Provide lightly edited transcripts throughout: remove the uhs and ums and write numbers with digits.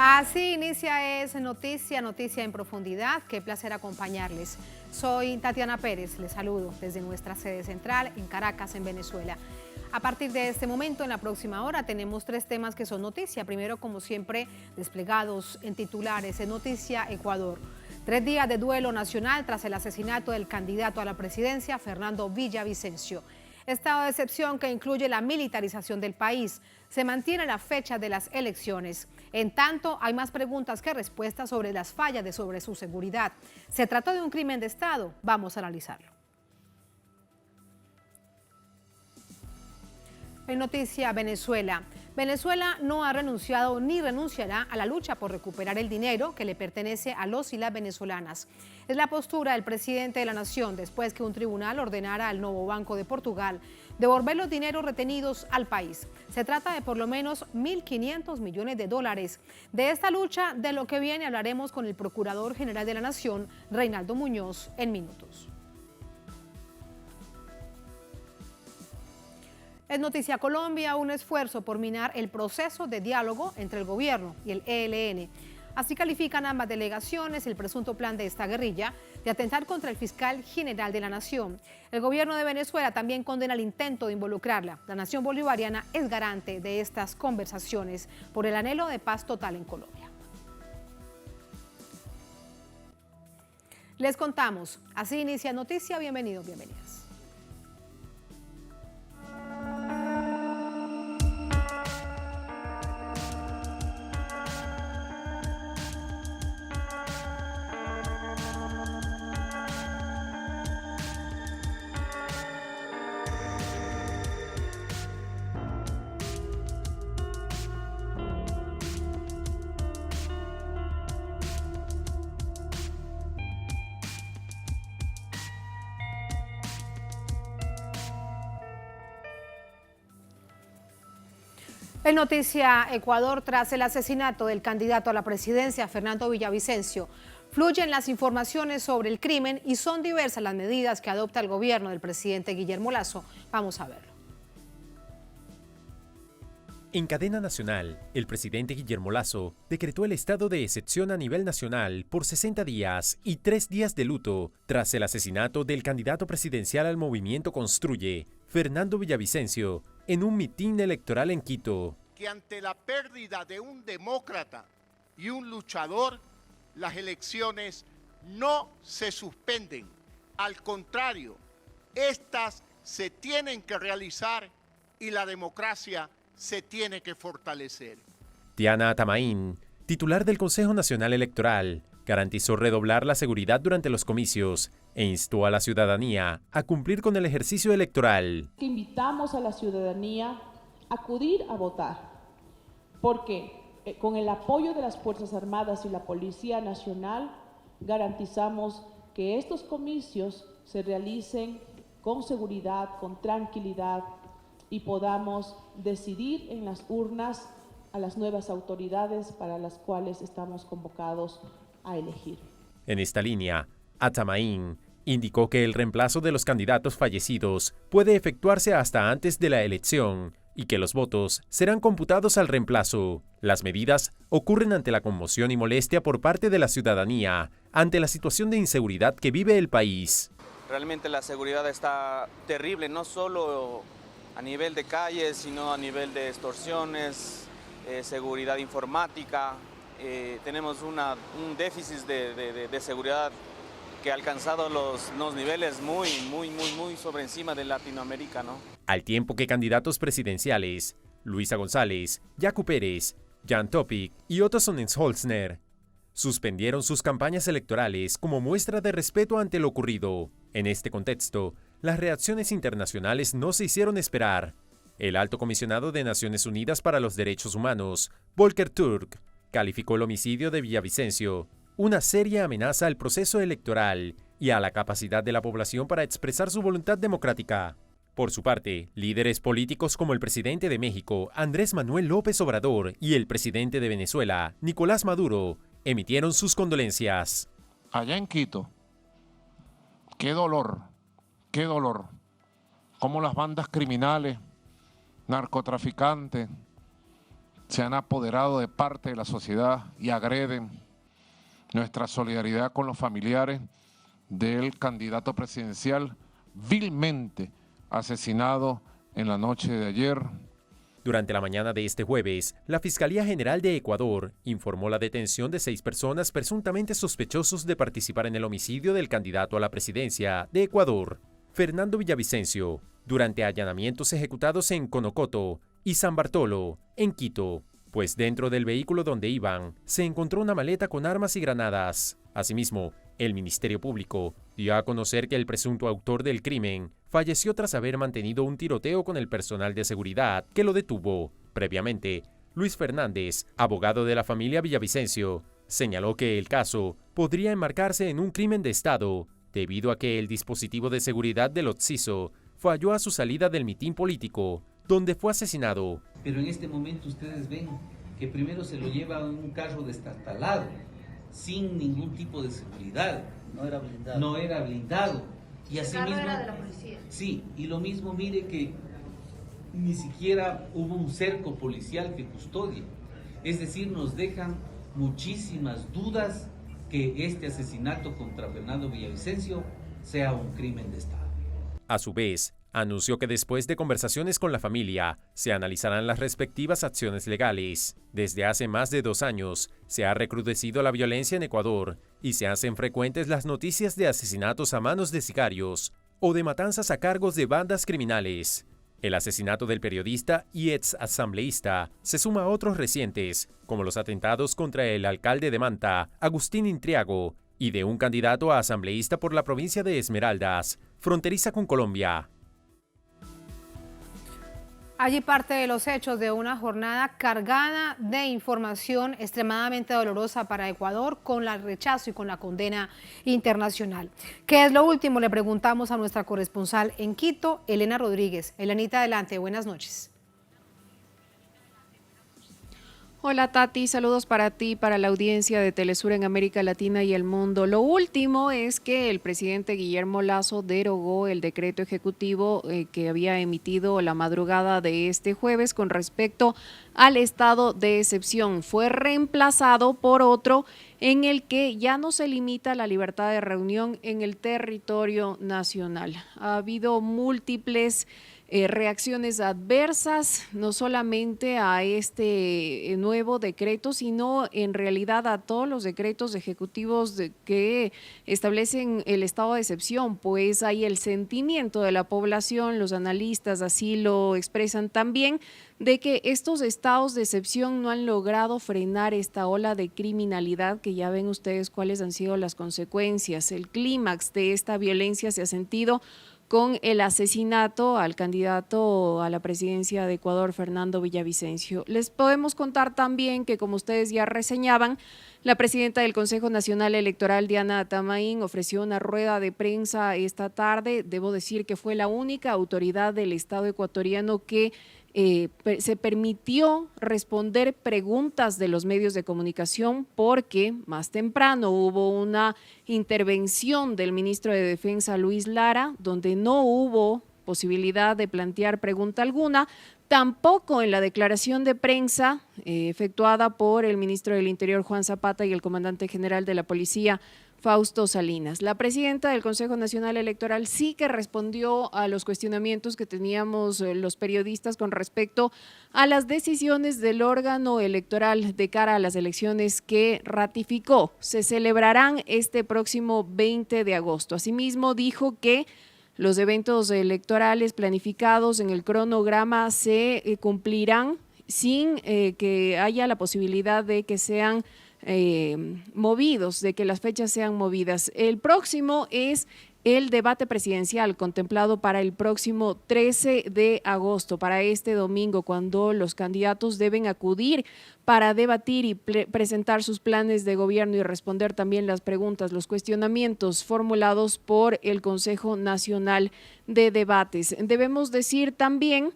Así inicia Es Noticia, Noticia en Profundidad. Qué placer acompañarles. Soy Tatiana Pérez, les saludo desde nuestra sede central en Caracas, en Venezuela. A partir de este momento, en la próxima hora, tenemos 3 temas que son noticia. Primero, como siempre, desplegados en titulares, en Noticia Ecuador. 3 días de duelo nacional tras el asesinato del candidato a la presidencia, Fernando Villavicencio. Estado de excepción que incluye la militarización del país. Se mantiene la fecha de las elecciones. En tanto, hay más preguntas que respuestas sobre las fallas sobre su seguridad. ¿Se trató de un crimen de Estado? Vamos a analizarlo. En Noticia Venezuela. Venezuela no ha renunciado ni renunciará a la lucha por recuperar el dinero que le pertenece a los y las venezolanas. Es la postura del presidente de la nación después que un tribunal ordenara al Novo Banco de Portugal devolver los dineros retenidos al país. Se trata de por lo menos 1.500 millones de dólares. De esta lucha, de lo que viene, hablaremos con el Procurador General de la Nación, Reinaldo Muñoz, en minutos. En Noticia Colombia, un esfuerzo por minar el proceso de diálogo entre el gobierno y el ELN. Así califican ambas delegaciones el presunto plan de esta guerrilla de atentar contra el fiscal general de la nación. El gobierno de Venezuela también condena el intento de involucrarla. La nación bolivariana es garante de estas conversaciones por el anhelo de paz total en Colombia. Les contamos, así inicia Noticia. Bienvenidos, bienvenidas. En Noticia Ecuador, tras el asesinato del candidato a la presidencia, Fernando Villavicencio, fluyen las informaciones sobre el crimen y son diversas las medidas que adopta el gobierno del presidente Guillermo Lasso. Vamos a verlo. En cadena nacional, el presidente Guillermo Lasso decretó el estado de excepción a nivel nacional por 60 días y 3 días de luto tras el asesinato del candidato presidencial al movimiento Construye, Fernando Villavicencio, en un mitin electoral en Quito. Que ante la pérdida de un demócrata y un luchador, las elecciones no se suspenden. Al contrario, estas se tienen que realizar y la democracia se tiene que fortalecer. Diana Atamaín, titular del Consejo Nacional Electoral, garantizó redoblar la seguridad durante los comicios e instó a la ciudadanía a cumplir con el ejercicio electoral. Invitamos a la ciudadanía a acudir a votar, porque con el apoyo de las Fuerzas Armadas y la Policía Nacional garantizamos que estos comicios se realicen con seguridad, con tranquilidad y podamos decidir en las urnas a las nuevas autoridades para las cuales estamos convocados a elegir. En esta línea, Atamaín indicó que el reemplazo de los candidatos fallecidos puede efectuarse hasta antes de la elección y que los votos serán computados al reemplazo. Las medidas ocurren ante la conmoción y molestia por parte de la ciudadanía ante la situación de inseguridad que vive el país. Realmente la seguridad está terrible, no solo a nivel de calles, sino a nivel de extorsiones, seguridad informática. Tenemos un déficit de seguridad que ha alcanzado los niveles muy sobre encima de Latinoamérica, ¿no? Al tiempo que candidatos presidenciales, Luisa González, Yacu Pérez, Jan Topic y Otto Sonnenholzner, suspendieron sus campañas electorales como muestra de respeto ante lo ocurrido. En este contexto, las reacciones internacionales no se hicieron esperar. El alto comisionado de Naciones Unidas para los Derechos Humanos, Volker Turk, calificó el homicidio de Villavicencio una seria amenaza al proceso electoral y a la capacidad de la población para expresar su voluntad democrática. Por su parte, líderes políticos como el presidente de México, Andrés Manuel López Obrador, y el presidente de Venezuela, Nicolás Maduro, emitieron sus condolencias. Allá en Quito, qué dolor, cómo las bandas criminales, narcotraficantes, se han apoderado de parte de la sociedad y agreden nuestra solidaridad con los familiares del candidato presidencial vilmente asesinado en la noche de ayer. Durante la mañana de este jueves, la Fiscalía General de Ecuador informó la detención de 6 personas presuntamente sospechosos de participar en el homicidio del candidato a la presidencia de Ecuador, Fernando Villavicencio, durante allanamientos ejecutados en Conocoto y San Bartolo, en Quito, pues dentro del vehículo donde iban se encontró una maleta con armas y granadas. Asimismo, el Ministerio Público dio a conocer que el presunto autor del crimen falleció tras haber mantenido un tiroteo con el personal de seguridad que lo detuvo. Previamente, Luis Fernández, abogado de la familia Villavicencio, señaló que el caso podría enmarcarse en un crimen de Estado, debido a que el dispositivo de seguridad del Occiso falló a su salida del mitin político, donde fue asesinado. Pero en este momento ustedes ven que primero se lo lleva en un carro destartalado, sin ningún tipo de seguridad. No era blindado. No era blindado. Y así el carro mismo, era de la policía. Sí, y lo mismo, mire que ni siquiera hubo un cerco policial que custodie. Es decir, nos dejan muchísimas dudas que este asesinato contra Fernando Villavicencio sea un crimen de Estado. A su vez, anunció que después de conversaciones con la familia, se analizarán las respectivas acciones legales. Desde hace más de 2 años, se ha recrudecido la violencia en Ecuador y se hacen frecuentes las noticias de asesinatos a manos de sicarios o de matanzas a cargos de bandas criminales. El asesinato del periodista y ex asambleísta se suma a otros recientes, como los atentados contra el alcalde de Manta, Agustín Intriago, y de un candidato a asambleísta por la provincia de Esmeraldas, fronteriza con Colombia. Allí parte de los hechos de una jornada cargada de información extremadamente dolorosa para Ecuador, con el rechazo y con la condena internacional. ¿Qué es lo último? Le preguntamos a nuestra corresponsal en Quito, Elena Rodríguez. Elenita, adelante, buenas noches. Hola Tati, saludos para ti, para la audiencia de Telesur en América Latina y el mundo. Lo último es que el presidente Guillermo Lasso derogó el decreto ejecutivo que había emitido la madrugada de este jueves con respecto al estado de excepción. Fue reemplazado por otro en el que ya no se limita la libertad de reunión en el territorio nacional. Ha habido múltiples reacciones adversas, no solamente a este nuevo decreto, sino en realidad a todos los decretos ejecutivos que establecen el estado de excepción, pues hay el sentimiento de la población, los analistas así lo expresan también, de que estos estados de excepción no han logrado frenar esta ola de criminalidad que ya ven ustedes cuáles han sido las consecuencias. El clímax de esta violencia se ha sentido con el asesinato al candidato a la presidencia de Ecuador, Fernando Villavicencio. Les podemos contar también que, como ustedes ya reseñaban, la presidenta del Consejo Nacional Electoral, Diana Tamain, ofreció una rueda de prensa esta tarde. Debo decir que fue la única autoridad del Estado ecuatoriano que se permitió responder preguntas de los medios de comunicación, porque más temprano hubo una intervención del ministro de Defensa, Luis Lara, donde no hubo posibilidad de plantear pregunta alguna. Tampoco en la declaración de prensa efectuada por el ministro del Interior, Juan Zapata, y el comandante general de la policía, Fausto Salinas. La presidenta del Consejo Nacional Electoral sí que respondió a los cuestionamientos que teníamos los periodistas con respecto a las decisiones del órgano electoral de cara a las elecciones que ratificó. Se celebrarán este próximo 20 de agosto. Asimismo, dijo que los eventos electorales planificados en el cronograma se cumplirán sin que haya la posibilidad de que sean movidos, de que las fechas sean movidas. El próximo es el debate presidencial contemplado para el próximo 13 de agosto, para este domingo, cuando los candidatos deben acudir para debatir y presentar sus planes de gobierno y responder también las preguntas, los cuestionamientos formulados por el Consejo Nacional de Debates. Debemos decir también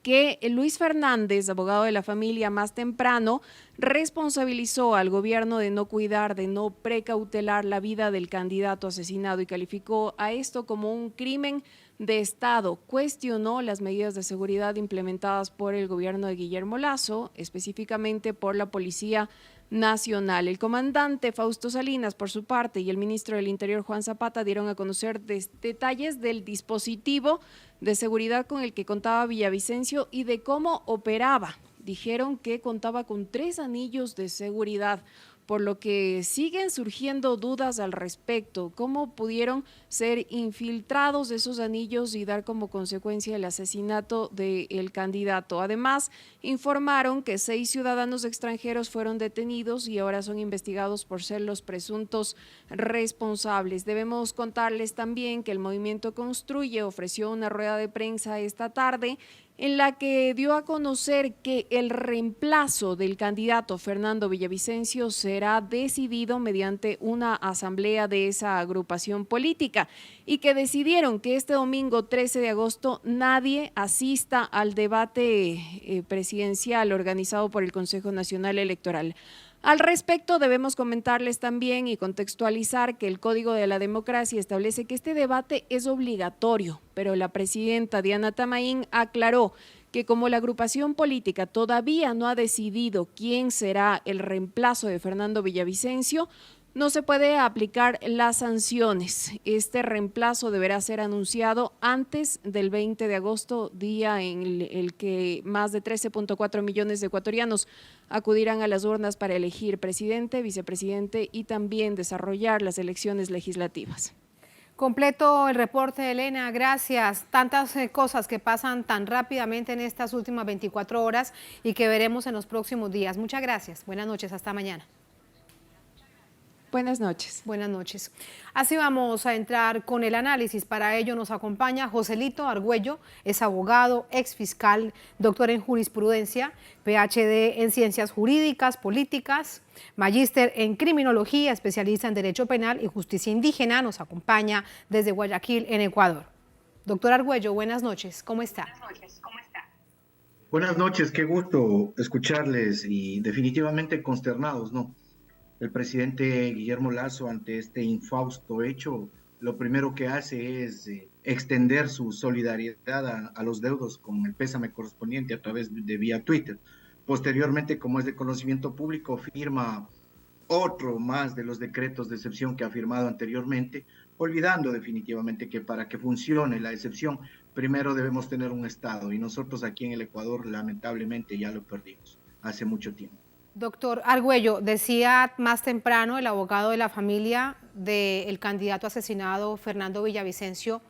que Luis Fernández, abogado de la familia, más temprano responsabilizó al gobierno de no cuidar, de no precautelar la vida del candidato asesinado y calificó a esto como un crimen de Estado cuestionó las medidas de seguridad implementadas por el gobierno de Guillermo Lasso, específicamente por la Policía Nacional. El comandante Fausto Salinas, por su parte, y el ministro del Interior, Juan Zapata, dieron a conocer detalles del dispositivo de seguridad con el que contaba Villavicencio y de cómo operaba. Dijeron que contaba con 3 anillos de seguridad, por lo que siguen surgiendo dudas al respecto. ¿Cómo pudieron ser infiltrados esos anillos y dar como consecuencia el asesinato del candidato? Además, informaron que 6 ciudadanos extranjeros fueron detenidos y ahora son investigados por ser los presuntos responsables. Debemos contarles también que el Movimiento Construye ofreció una rueda de prensa esta tarde en la que dio a conocer que el reemplazo del candidato Fernando Villavicencio será decidido mediante una asamblea de esa agrupación política y que decidieron que este domingo 13 de agosto nadie asista al debate presidencial organizado por el Consejo Nacional Electoral. Al respecto, debemos comentarles también y contextualizar que el Código de la Democracia establece que este debate es obligatorio, pero la presidenta Diana Tamaín aclaró que como la agrupación política todavía no ha decidido quién será el reemplazo de Fernando Villavicencio, no se puede aplicar las sanciones. Este reemplazo deberá ser anunciado antes del 20 de agosto, día en el que más de 13.4 millones de ecuatorianos acudirán a las urnas para elegir presidente, vicepresidente y también desarrollar las elecciones legislativas. Completo el reporte, Elena, gracias. Tantas cosas que pasan tan rápidamente en estas últimas 24 horas y que veremos en los próximos días. Muchas gracias. Buenas noches, hasta mañana. Buenas noches. Buenas noches. Así vamos a entrar con el análisis. Para ello nos acompaña Joselito Argüello, es abogado, exfiscal, doctor en jurisprudencia, PhD en ciencias jurídicas, políticas, magíster en criminología, especialista en derecho penal y justicia indígena. Nos acompaña desde Guayaquil, en Ecuador. Doctor Argüello, buenas noches. ¿Cómo está? Buenas noches. ¿Cómo está? Buenas noches. Qué gusto escucharles y definitivamente consternados, ¿no? El presidente Guillermo Lasso, ante este infausto hecho, lo primero que hace es extender su solidaridad a los deudos con el pésame correspondiente a través de vía Twitter. Posteriormente, como es de conocimiento público, firma otro más de los decretos de excepción que ha firmado anteriormente, olvidando definitivamente que para que funcione la excepción, primero debemos tener un Estado, y nosotros aquí en el Ecuador lamentablemente ya lo perdimos hace mucho tiempo. Doctor Argüello, decía más temprano el abogado de la familia del candidato asesinado Fernando Villavicencio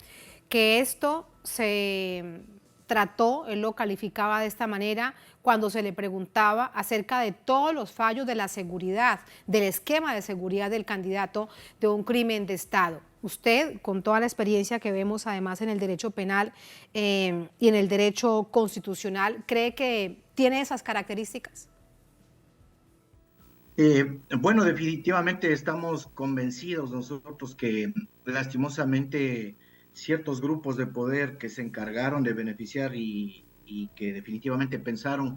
que esto se trató, él lo calificaba de esta manera, cuando se le preguntaba acerca de todos los fallos de la seguridad, del esquema de seguridad del candidato de un crimen de Estado. Usted, con toda la experiencia que vemos además en el derecho penal y en el derecho constitucional, ¿cree que tiene esas características? Bueno, definitivamente estamos convencidos nosotros que lastimosamente ciertos grupos de poder que se encargaron de beneficiar y que definitivamente pensaron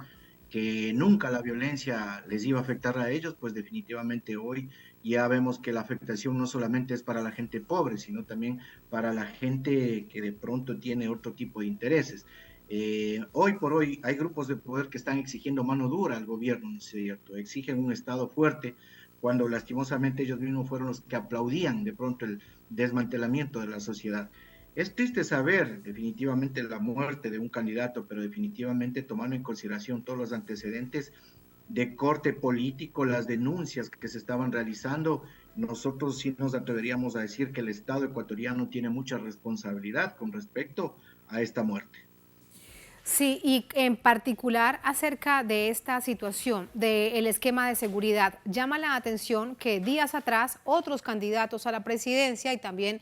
que nunca la violencia les iba a afectar a ellos, pues definitivamente hoy ya vemos que la afectación no solamente es para la gente pobre, sino también para la gente que de pronto tiene otro tipo de intereses. Hoy por hoy hay grupos de poder que están exigiendo mano dura al gobierno, ¿no es cierto? Exigen un Estado fuerte, cuando lastimosamente ellos mismos fueron los que aplaudían de pronto el desmantelamiento de la sociedad. Es triste saber definitivamente la muerte de un candidato, pero definitivamente tomando en consideración todos los antecedentes de corte político, las denuncias que se estaban realizando, nosotros sí nos atreveríamos a decir que el Estado ecuatoriano tiene mucha responsabilidad con respecto a esta muerte. Sí, y en particular acerca de esta situación del esquema de seguridad, llama la atención que días atrás otros candidatos a la presidencia y también,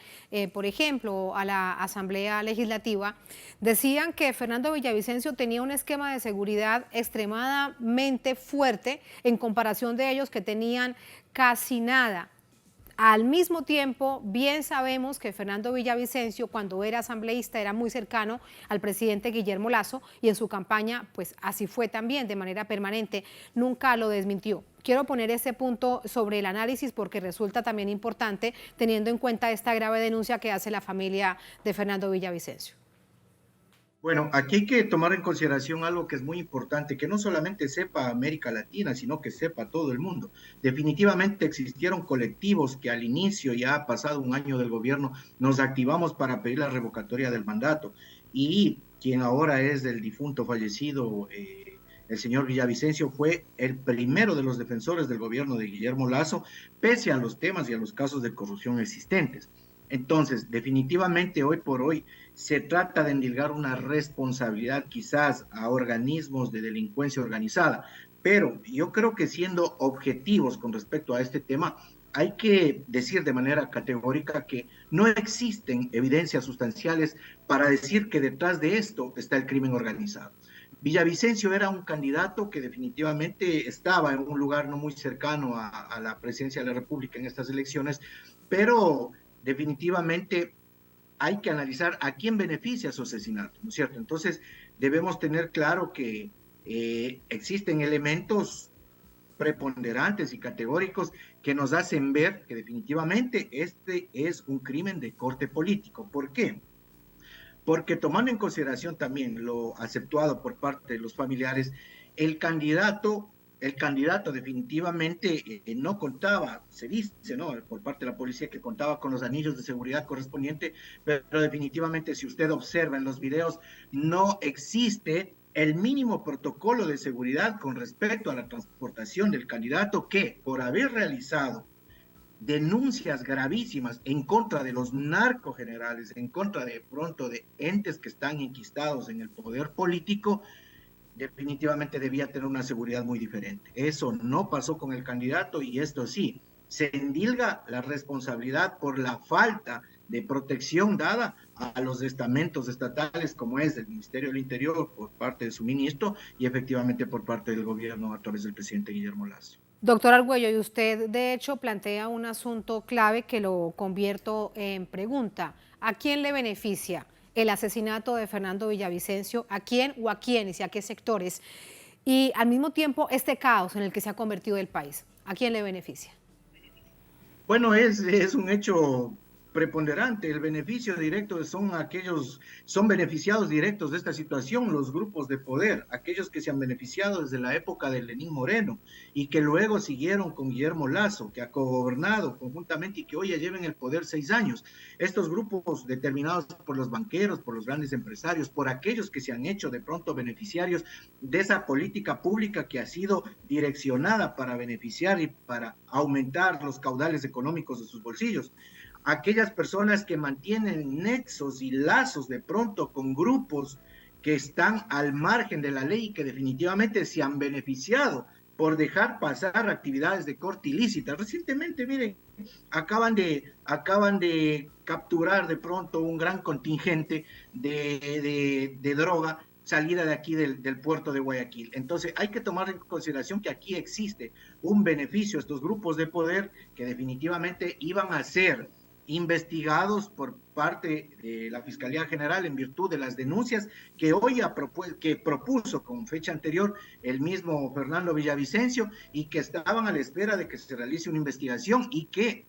por ejemplo, a la Asamblea Legislativa, decían que Fernando Villavicencio tenía un esquema de seguridad extremadamente fuerte en comparación de ellos que tenían casi nada. Al mismo tiempo, bien sabemos que Fernando Villavicencio, cuando era asambleísta, era muy cercano al presidente Guillermo Lasso y en su campaña, pues así fue también, de manera permanente, nunca lo desmintió. Quiero poner ese punto sobre el análisis porque resulta también importante teniendo en cuenta esta grave denuncia que hace la familia de Fernando Villavicencio. Bueno, aquí hay que tomar en consideración algo que es muy importante, que no solamente sepa América Latina, sino que sepa todo el mundo. Definitivamente existieron colectivos que al inicio, ya ha pasado un año del gobierno, nos activamos para pedir la revocatoria del mandato. Y quien ahora es del difunto fallecido, el señor Villavicencio, fue el primero de los defensores del gobierno de Guillermo Lasso, pese a los temas y a los casos de corrupción existentes. Entonces, definitivamente hoy por hoy se trata de endilgar una responsabilidad quizás a organismos de delincuencia organizada, pero yo creo que siendo objetivos con respecto a este tema, hay que decir de manera categórica que no existen evidencias sustanciales para decir que detrás de esto está el crimen organizado. Villavicencio era un candidato que definitivamente estaba en un lugar no muy cercano a la presidencia de la República en estas elecciones, pero definitivamente hay que analizar a quién beneficia su asesinato, ¿no es cierto? Entonces, debemos tener claro que existen elementos preponderantes y categóricos que nos hacen ver que definitivamente este es un crimen de corte político. ¿Por qué? Porque tomando en consideración también lo aceptado por parte de los familiares, el candidato definitivamente no contaba, se dice, ¿no?, por parte de la policía que contaba con los anillos de seguridad correspondientes, pero definitivamente si usted observa en los videos, no existe el mínimo protocolo de seguridad con respecto a la transportación del candidato que, por haber realizado denuncias gravísimas en contra de los narcogenerales, en contra de pronto de entes que están enquistados en el poder político, definitivamente debía tener una seguridad muy diferente. Eso no pasó con el candidato y esto sí, se endilga la responsabilidad por la falta de protección dada a los estamentos estatales como es el Ministerio del Interior por parte de su ministro y efectivamente por parte del gobierno a través del presidente Guillermo Lasso. Doctor Argüello, y usted de hecho plantea un asunto clave que lo convierto en pregunta. ¿A quién le beneficia el asesinato de Fernando Villavicencio? ¿A quién o a quiénes y a qué sectores? Y al mismo tiempo este caos en el que se ha convertido el país, ¿a quién le beneficia? Bueno, es un hecho preponderante. El beneficio directo son beneficiados directos de esta situación los grupos de poder, aquellos que se han beneficiado desde la época de Lenín Moreno y que luego siguieron con Guillermo Lasso, que ha cogobernado conjuntamente y que hoy ya llevan el poder 6 años. Estos grupos determinados por los banqueros, por los grandes empresarios, por aquellos que se han hecho de pronto beneficiarios de esa política pública que ha sido direccionada para beneficiar y para aumentar los caudales económicos de sus bolsillos. Aquellas personas que mantienen nexos y lazos de pronto con grupos que están al margen de la ley y que definitivamente se han beneficiado por dejar pasar actividades de corte ilícita. Recientemente, miren, acaban de capturar de pronto un gran contingente de droga salida de aquí del puerto de Guayaquil. Entonces hay que tomar en consideración que aquí existe un beneficio a estos grupos de poder que definitivamente iban a ser investigados por parte de la Fiscalía General en virtud de las denuncias que hoy propuso con fecha anterior el mismo Fernando Villavicencio y que estaban a la espera de que se realice una investigación y que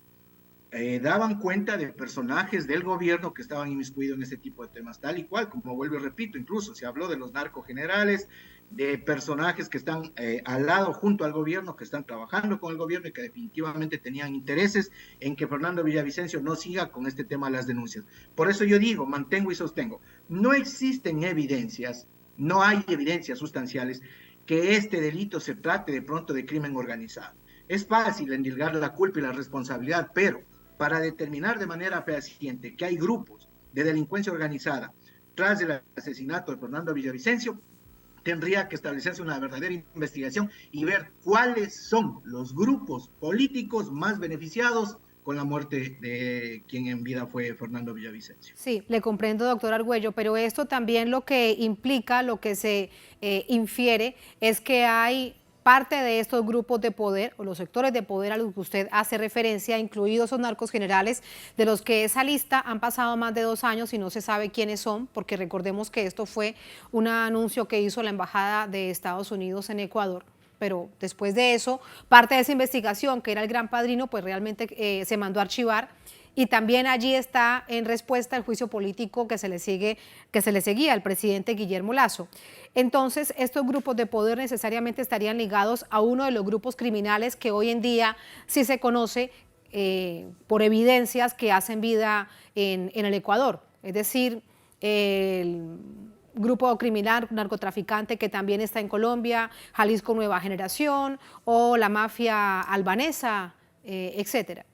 daban cuenta de personajes del gobierno que estaban inmiscuidos en este tipo de temas, tal y cual, como vuelvo y repito, incluso se habló de los narcogenerales, de personajes que están al lado, junto al gobierno, que están trabajando con el gobierno y que definitivamente tenían intereses en que Fernando Villavicencio no siga con este tema de las denuncias. Por eso yo digo, mantengo y sostengo, no existen evidencias, no hay evidencias sustanciales que este delito se trate de pronto de crimen organizado. Es fácil endilgar la culpa y la responsabilidad, pero para determinar de manera fehaciente que hay grupos de delincuencia organizada tras el asesinato de Fernando Villavicencio, tendría que establecerse una verdadera investigación y ver cuáles son los grupos políticos más beneficiados con la muerte de quien en vida fue Fernando Villavicencio. Sí, le comprendo, doctor Argüello, pero esto también lo que implica, lo que se infiere, es que hay parte de estos grupos de poder o los sectores de poder a los que usted hace referencia, incluidos esos narcos generales, de los que esa lista han pasado más de 2 años y no se sabe quiénes son, porque recordemos que esto fue un anuncio que hizo la Embajada de Estados Unidos en Ecuador. Pero después de eso, parte de esa investigación, que era el Gran Padrino, pues realmente se mandó a archivar. Y también allí está en respuesta el juicio político que se le seguía al presidente Guillermo Lasso. Entonces, estos grupos de poder necesariamente estarían ligados a uno de los grupos criminales que hoy en día sí se conoce por evidencias que hacen vida en el Ecuador. Es decir, el grupo criminal narcotraficante que también está en Colombia, Jalisco Nueva Generación, o la mafia albanesa, etcétera.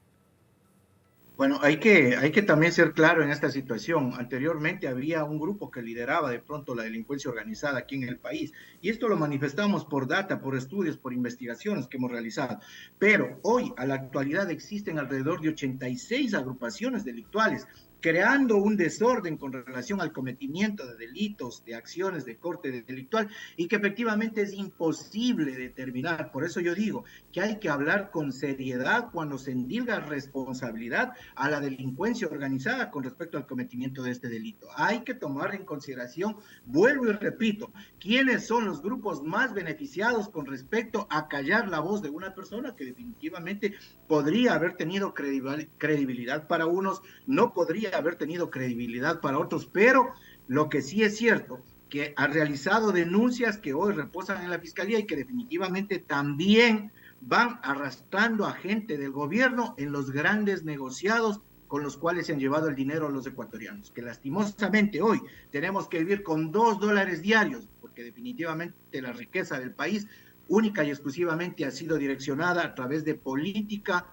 Bueno, hay que también ser claro en esta situación. Anteriormente había un grupo que lideraba de pronto la delincuencia organizada aquí en el país, y esto lo manifestamos por data, por estudios, por investigaciones que hemos realizado. Pero hoy, a la actualidad, existen alrededor de 86 agrupaciones delictuales, creando un desorden con relación al cometimiento de delitos, de acciones de corte delictual, y que efectivamente es imposible determinar. Por eso yo digo que hay que hablar con seriedad cuando se endilga responsabilidad a la delincuencia organizada con respecto al cometimiento de este delito. Hay que tomar en consideración, vuelvo y repito, quiénes son los grupos más beneficiados con respecto a callar la voz de una persona que definitivamente podría haber tenido credibilidad para unos, no podría haber tenido credibilidad para otros, pero lo que sí es cierto, que ha realizado denuncias que hoy reposan en la Fiscalía y que definitivamente también van arrastrando a gente del gobierno en los grandes negociados con los cuales se han llevado el dinero a los ecuatorianos, que lastimosamente hoy tenemos que vivir con $2 diarios, porque definitivamente la riqueza del país única y exclusivamente ha sido direccionada a través de política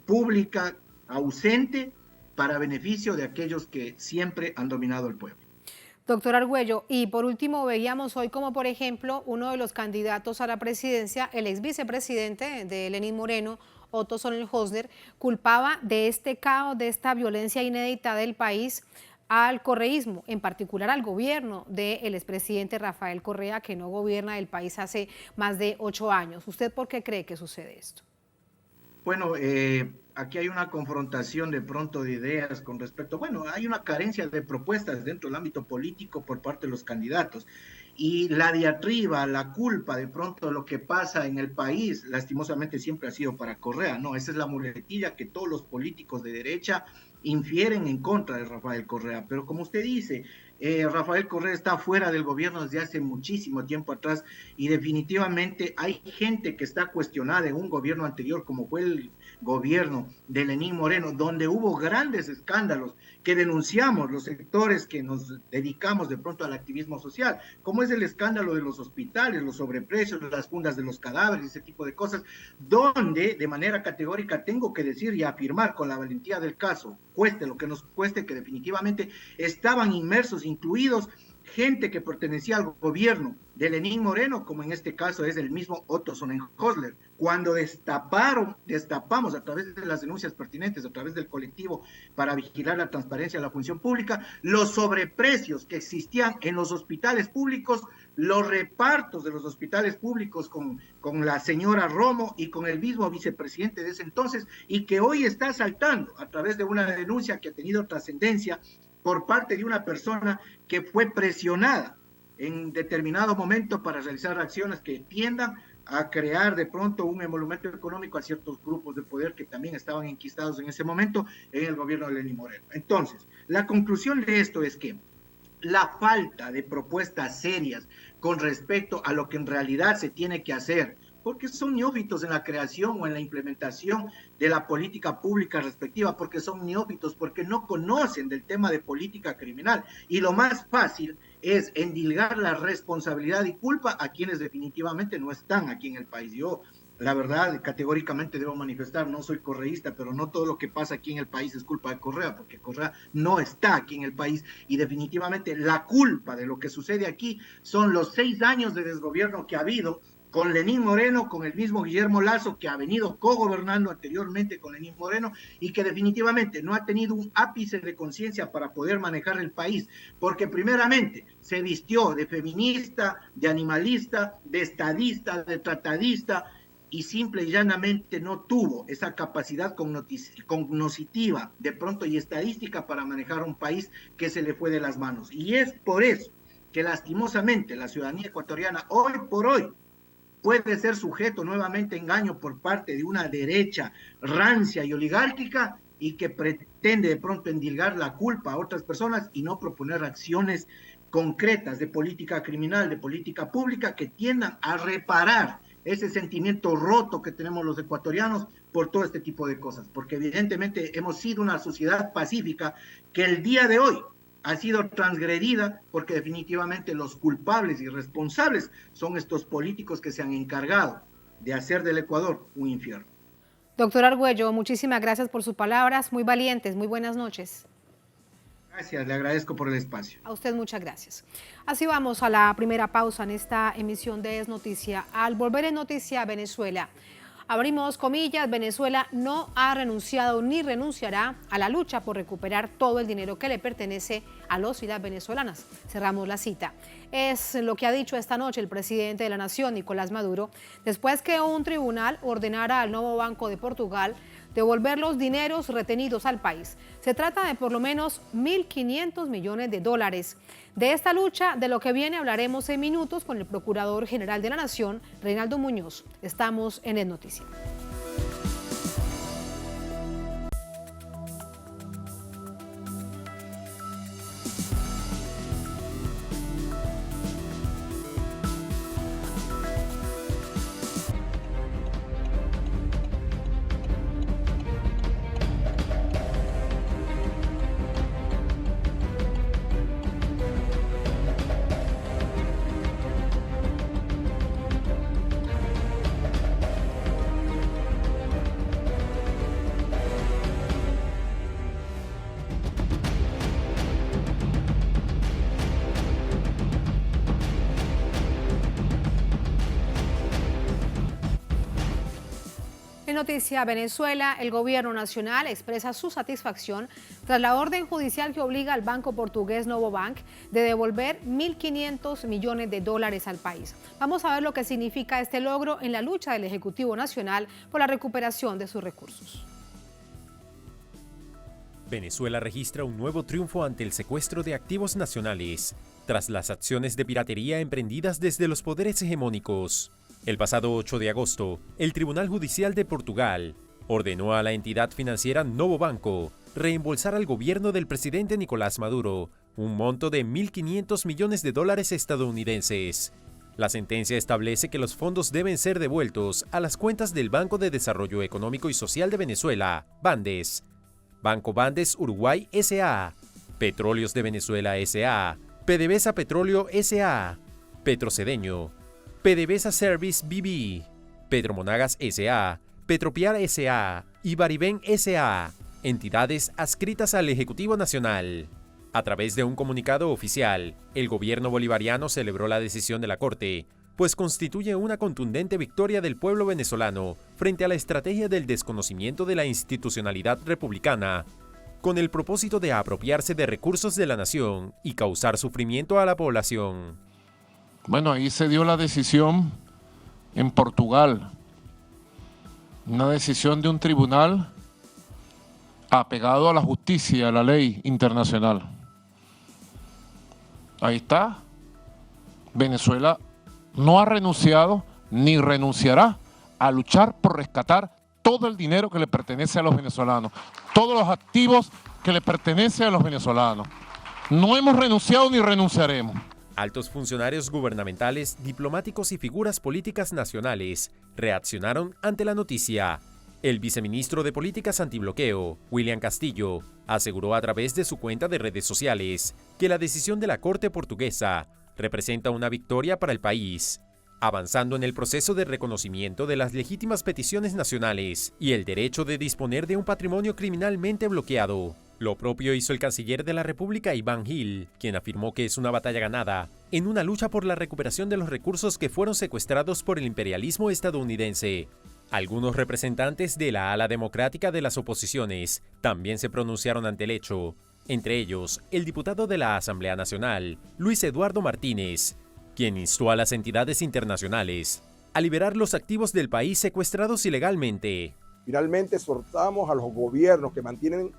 pública ausente para beneficio de aquellos que siempre han dominado el pueblo. Doctor Argüello, y por último veíamos hoy como por ejemplo uno de los candidatos a la presidencia, el ex vicepresidente de Lenín Moreno, Otto Sonnenhösner, culpaba de este caos, de esta violencia inédita del país al correísmo, en particular al gobierno del expresidente Rafael Correa, que no gobierna el país hace más de 8 años. ¿Usted por qué cree que sucede esto? Bueno, aquí hay una confrontación de pronto de ideas con respecto, bueno, hay una carencia de propuestas dentro del ámbito político por parte de los candidatos, y la diatriba, la culpa de pronto de lo que pasa en el país, lastimosamente siempre ha sido para Correa, ¿no? Esa es la muletilla que todos los políticos de derecha infieren en contra de Rafael Correa, pero como usted dice, Rafael Correa está fuera del gobierno desde hace muchísimo tiempo atrás, y definitivamente hay gente que está cuestionada en un gobierno anterior, como fue el gobierno de Lenín Moreno, donde hubo grandes escándalos que denunciamos los sectores que nos dedicamos de pronto al activismo social, como es el escándalo de los hospitales, los sobreprecios, las fundas de los cadáveres, ese tipo de cosas, donde de manera categórica tengo que decir y afirmar con la valentía del caso, cueste lo que nos cueste, que definitivamente estaban inmersos, incluidos gente que pertenecía al gobierno de Lenín Moreno, como en este caso es el mismo Otto Sonnenhösner, cuando destapamos a través de las denuncias pertinentes, a través del colectivo para vigilar la transparencia de la función pública, los sobreprecios que existían en los hospitales públicos, los repartos de los hospitales públicos con la señora Romo y con el mismo vicepresidente de ese entonces, y que hoy está saltando a través de una denuncia que ha tenido trascendencia por parte de una persona que fue presionada en determinado momento para realizar acciones que tiendan a crear de pronto un emolumento económico a ciertos grupos de poder que también estaban enquistados en ese momento en el gobierno de Lenín Moreno. Entonces, la conclusión de esto es que la falta de propuestas serias con respecto a lo que en realidad se tiene que hacer, porque son neófitos en la creación o en la implementación de la política pública respectiva, porque son neófitos, porque no conocen del tema de política criminal. Y lo más fácil es endilgar la responsabilidad y culpa a quienes definitivamente no están aquí en el país. Yo, la verdad, categóricamente debo manifestar, no soy correísta, pero no todo lo que pasa aquí en el país es culpa de Correa, porque Correa no está aquí en el país, y definitivamente la culpa de lo que sucede aquí son los 6 años de desgobierno que ha habido con Lenín Moreno, con el mismo Guillermo Lasso, que ha venido cogobernando anteriormente con Lenín Moreno y que definitivamente no ha tenido un ápice de conciencia para poder manejar el país, porque primeramente se vistió de feminista, de animalista, de estadista, de tratadista, y simple y llanamente no tuvo esa capacidad cognitiva de pronto y estadística para manejar un país que se le fue de las manos. Y es por eso que lastimosamente la ciudadanía ecuatoriana hoy por hoy puede ser sujeto nuevamente a engaño por parte de una derecha rancia y oligárquica y que pretende de pronto endilgar la culpa a otras personas y no proponer acciones concretas de política criminal, de política pública que tiendan a reparar ese sentimiento roto que tenemos los ecuatorianos por todo este tipo de cosas, porque evidentemente hemos sido una sociedad pacífica que el día de hoy ha sido transgredida porque definitivamente los culpables y responsables son estos políticos que se han encargado de hacer del Ecuador un infierno. Doctor Argüello, muchísimas gracias por sus palabras, muy valientes, muy buenas noches. Gracias, le agradezco por el espacio. A usted muchas gracias. Así vamos a la primera pausa en esta emisión de Es Noticia. Al volver en Noticia Venezuela, abrimos comillas, Venezuela no ha renunciado ni renunciará a la lucha por recuperar todo el dinero que le pertenece a los y las venezolanas. Cerramos la cita. Es lo que ha dicho esta noche el presidente de la Nación, Nicolás Maduro, después que un tribunal ordenara al Novo Banco de Portugal devolver los dineros retenidos al país. Se trata de por lo menos 1.500 millones de dólares. De esta lucha, de lo que viene, hablaremos en minutos con el Procurador General de la Nación, Reinaldo Muñoz. Estamos en Es Noticia. En Noticia Venezuela, el gobierno nacional expresa su satisfacción tras la orden judicial que obliga al banco portugués Novo Bank de devolver 1.500 millones de dólares al país. Vamos a ver lo que significa este logro en la lucha del Ejecutivo Nacional por la recuperación de sus recursos. Venezuela registra un nuevo triunfo ante el secuestro de activos nacionales, tras las acciones de piratería emprendidas desde los poderes hegemónicos. El pasado 8 de agosto, el Tribunal Judicial de Portugal ordenó a la entidad financiera Novo Banco reembolsar al gobierno del presidente Nicolás Maduro un monto de 1.500 millones de dólares estadounidenses. La sentencia establece que los fondos deben ser devueltos a las cuentas del Banco de Desarrollo Económico y Social de Venezuela, Bandes, Banco Bandes Uruguay S.A., Petróleos de Venezuela S.A., PDVSA Petróleo S.A., Petrocedeño, PDVSA Service BV, Petromonagas S.A., Petropiar S.A. y Bariben S.A., entidades adscritas al Ejecutivo Nacional. A través de un comunicado oficial, el gobierno bolivariano celebró la decisión de la Corte, pues constituye una contundente victoria del pueblo venezolano frente a la estrategia del desconocimiento de la institucionalidad republicana, con el propósito de apropiarse de recursos de la nación y causar sufrimiento a la población. Bueno, ahí se dio la decisión en Portugal, una decisión de un tribunal apegado a la justicia, a la ley internacional. Ahí está. Venezuela no ha renunciado ni renunciará a luchar por rescatar todo el dinero que le pertenece a los venezolanos, todos los activos que le pertenecen a los venezolanos. No hemos renunciado ni renunciaremos. Altos funcionarios gubernamentales, diplomáticos y figuras políticas nacionales reaccionaron ante la noticia. El viceministro de Políticas Antibloqueo, William Castillo, aseguró a través de su cuenta de redes sociales que la decisión de la Corte portuguesa representa una victoria para el país, avanzando en el proceso de reconocimiento de las legítimas peticiones nacionales y el derecho de disponer de un patrimonio criminalmente bloqueado. Lo propio hizo el canciller de la República, Iván Gil, quien afirmó que es una batalla ganada en una lucha por la recuperación de los recursos que fueron secuestrados por el imperialismo estadounidense. Algunos representantes de la ala democrática de las oposiciones también se pronunciaron ante el hecho, entre ellos el diputado de la Asamblea Nacional, Luis Eduardo Martínez, quien instó a las entidades internacionales a liberar los activos del país secuestrados ilegalmente. Finalmente, exhortamos a los gobiernos que mantienen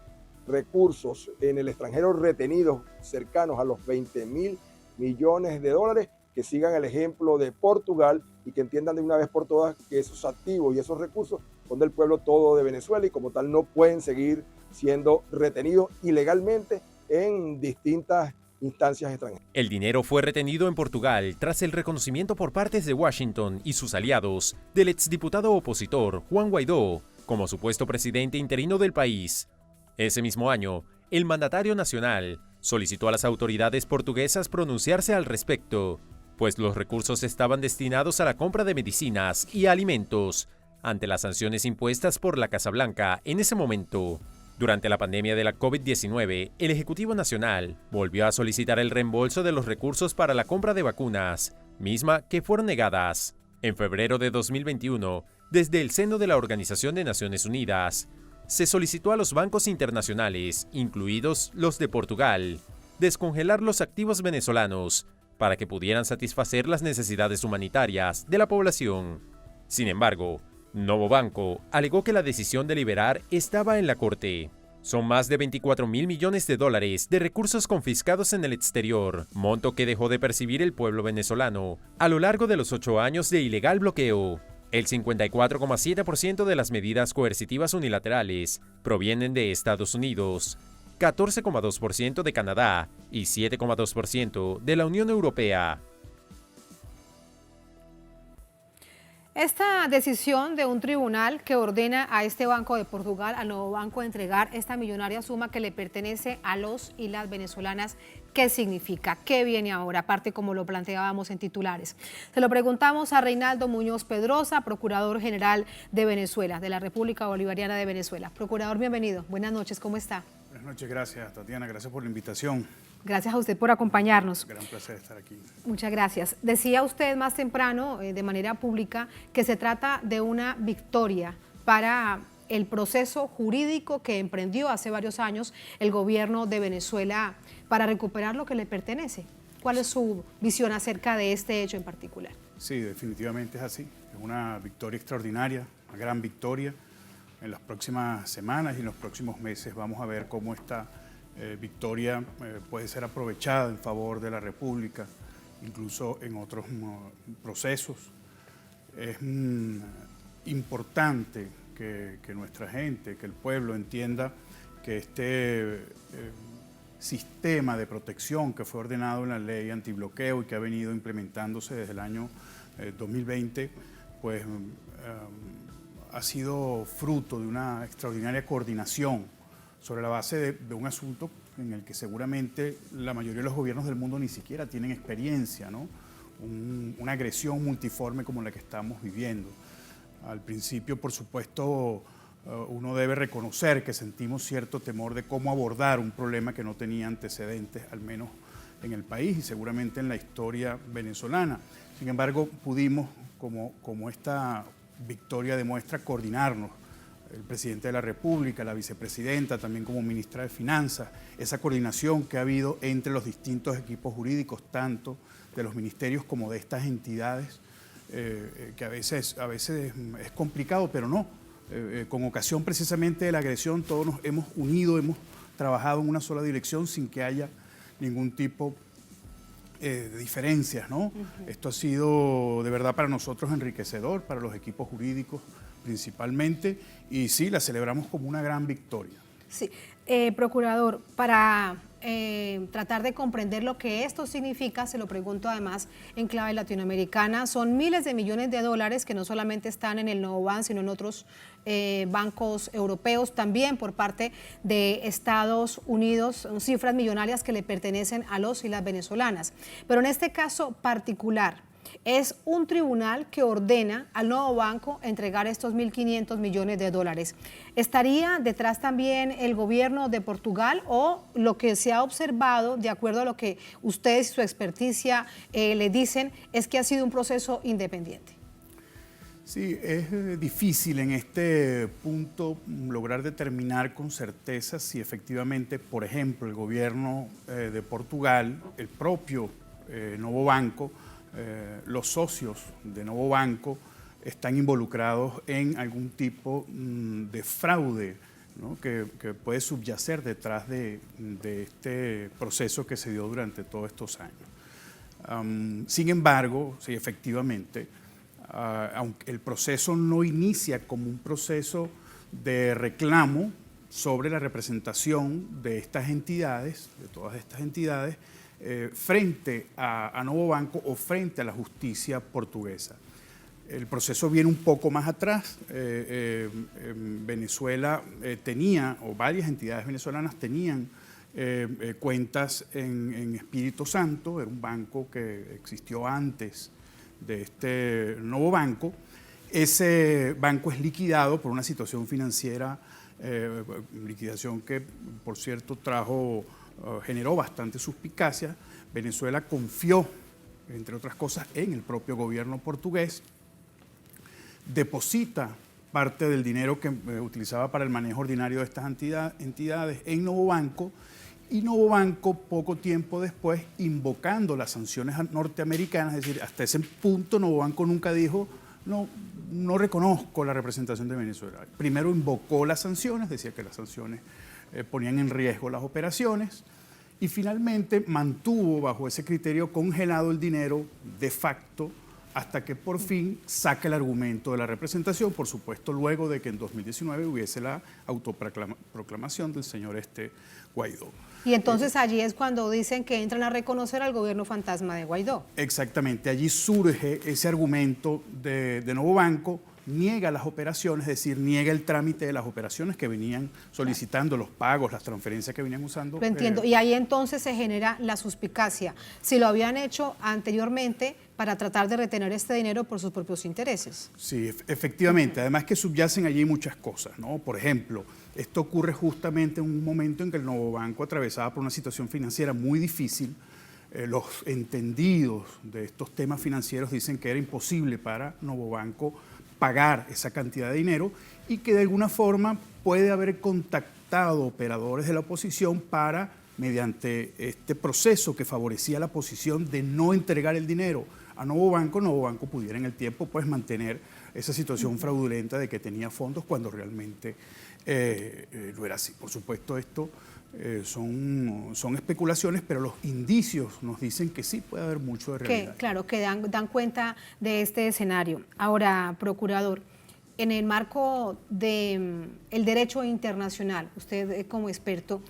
recursos en el extranjero retenidos cercanos a los 20.000 millones de dólares, que sigan el ejemplo de Portugal y que entiendan de una vez por todas que esos activos y esos recursos son del pueblo todo de Venezuela y como tal no pueden seguir siendo retenidos ilegalmente en distintas instancias extranjeras. El dinero fue retenido en Portugal tras el reconocimiento por partes de Washington y sus aliados del exdiputado opositor Juan Guaidó como supuesto presidente interino del país. Ese mismo año, el mandatario nacional solicitó a las autoridades portuguesas pronunciarse al respecto, pues los recursos estaban destinados a la compra de medicinas y alimentos, ante las sanciones impuestas por la Casa Blanca en ese momento. Durante la pandemia de la COVID-19, el Ejecutivo Nacional volvió a solicitar el reembolso de los recursos para la compra de vacunas, misma que fueron negadas. En febrero de 2021, desde el seno de la Organización de Naciones Unidas, se solicitó a los bancos internacionales, incluidos los de Portugal, descongelar los activos venezolanos para que pudieran satisfacer las necesidades humanitarias de la población. Sin embargo, Novo Banco alegó que la decisión de liberar estaba en la Corte. Son más de 24.000 millones de dólares de recursos confiscados en el exterior, monto que dejó de percibir el pueblo venezolano a lo largo de los 8 años de ilegal bloqueo. El 54,7% de las medidas coercitivas unilaterales provienen de Estados Unidos, 14,2% de Canadá y 7,2% de la Unión Europea. Esta decisión de un tribunal que ordena a este Banco de Portugal, al Novo Banco, entregar esta millonaria suma que le pertenece a los y las venezolanas, ¿qué significa? ¿Qué viene ahora? Aparte, como lo planteábamos en titulares. Se lo preguntamos a Reinaldo Muñoz Pedrosa, Procurador General de Venezuela, de la República Bolivariana de Venezuela. Procurador, bienvenido. Buenas noches, ¿cómo está? Buenas noches, gracias, Tatiana. Gracias por la invitación. Gracias a usted por acompañarnos. Gran placer estar aquí. Muchas gracias. Decía usted más temprano, de manera pública, que se trata de una victoria para el proceso jurídico que emprendió hace varios años el gobierno de Venezuela para recuperar lo que le pertenece. ¿Cuál es su visión acerca de este hecho en particular? Sí, definitivamente es así. Es una victoria extraordinaria, una gran victoria. En las próximas semanas y en los próximos meses vamos a ver cómo esta victoria puede ser aprovechada en favor de la República, incluso en otros procesos. Es importante que nuestra gente, que el pueblo entienda que este sistema de protección que fue ordenado en la ley antibloqueo y que ha venido implementándose desde el año 2020, pues ha sido fruto de una extraordinaria coordinación sobre la base de un asunto en el que seguramente la mayoría de los gobiernos del mundo ni siquiera tienen experiencia, ¿no? Una agresión multiforme como la que estamos viviendo. Al principio, por supuesto, uno debe reconocer que sentimos cierto temor de cómo abordar un problema que no tenía antecedentes, al menos en el país y seguramente en la historia venezolana. Sin embargo, pudimos, como esta victoria demuestra, coordinarnos. El presidente de la República, la vicepresidenta, también como ministra de Finanzas, esa coordinación que ha habido entre los distintos equipos jurídicos, tanto de los ministerios como de estas entidades, que a veces es complicado, pero no. Con ocasión precisamente de la agresión, todos nos hemos unido, hemos trabajado en una sola dirección sin que haya ningún tipo de diferencias, ¿no? Esto ha sido de verdad para nosotros enriquecedor, para los equipos jurídicos principalmente, y sí, la celebramos como una gran victoria. Sí, Procurador, para tratar de comprender lo que esto significa, se lo pregunto además en clave latinoamericana, son miles de millones de dólares que no solamente están en el Novo Banco, sino en otros bancos europeos, también por parte de Estados Unidos, son cifras millonarias que le pertenecen a los y las venezolanas. Pero en este caso particular, es un tribunal que ordena al nuevo banco entregar estos 1.500 millones de dólares. ¿Estaría detrás también el gobierno de Portugal o lo que se ha observado, de acuerdo a lo que ustedes y su experticia le dicen, es que ha sido un proceso independiente? Sí, es difícil en este punto lograr determinar con certeza si efectivamente, por ejemplo, el gobierno de Portugal, el propio Novo Banco, los socios de Novo Banco están involucrados en algún tipo de fraude, ¿no? que puede subyacer detrás de este proceso que se dio durante todos estos años. Sin embargo, sí, efectivamente, aunque el proceso no inicia como un proceso de reclamo sobre la representación de estas entidades, de todas estas entidades, frente a Novo Banco o frente a la justicia portuguesa. El proceso viene un poco más atrás. Venezuela tenía, o varias entidades venezolanas tenían cuentas en Espíritu Santo, era un banco que existió antes de este Novo Banco. Ese banco es liquidado por una situación financiera, liquidación que, por cierto, generó bastante suspicacia. Venezuela confió, entre otras cosas, en el propio gobierno portugués, deposita parte del dinero que utilizaba para el manejo ordinario de estas entidades en Novo Banco, y Novo Banco, poco tiempo después, invocando las sanciones norteamericanas, es decir, hasta ese punto Novo Banco nunca dijo, no reconozco la representación de Venezuela. Primero invocó las sanciones, decía que las sanciones ponían en riesgo las operaciones, y finalmente mantuvo bajo ese criterio congelado el dinero de facto hasta que por fin saca el argumento de la representación, por supuesto luego de que en 2019 hubiese la autoproclamación del señor Guaidó. Y entonces allí es cuando dicen que entran a reconocer al gobierno fantasma de Guaidó. Exactamente, allí surge ese argumento de Novo Banco, niega las operaciones, es decir, niega el trámite de las operaciones que venían solicitando, los pagos, las transferencias que venían usando. Lo entiendo, y ahí entonces se genera la suspicacia, si lo habían hecho anteriormente para tratar de retener este dinero por sus propios intereses. Sí, efectivamente, además que subyacen allí muchas cosas, ¿no? Por ejemplo, esto ocurre justamente en un momento en que el Novo Banco atravesaba por una situación financiera muy difícil. Los entendidos de estos temas financieros dicen que era imposible para Novo Banco pagar esa cantidad de dinero y que de alguna forma puede haber contactado operadores de la oposición para, mediante este proceso que favorecía la posición de no entregar el dinero a Novo Banco pudiera en el tiempo pues mantener esa situación fraudulenta de que tenía fondos cuando realmente no era así. Por supuesto, esto son especulaciones, pero los indicios nos dicen que sí puede haber mucho de realidad. Claro, que dan cuenta de este escenario. Ahora, procurador, en el marco del derecho internacional, usted como experto,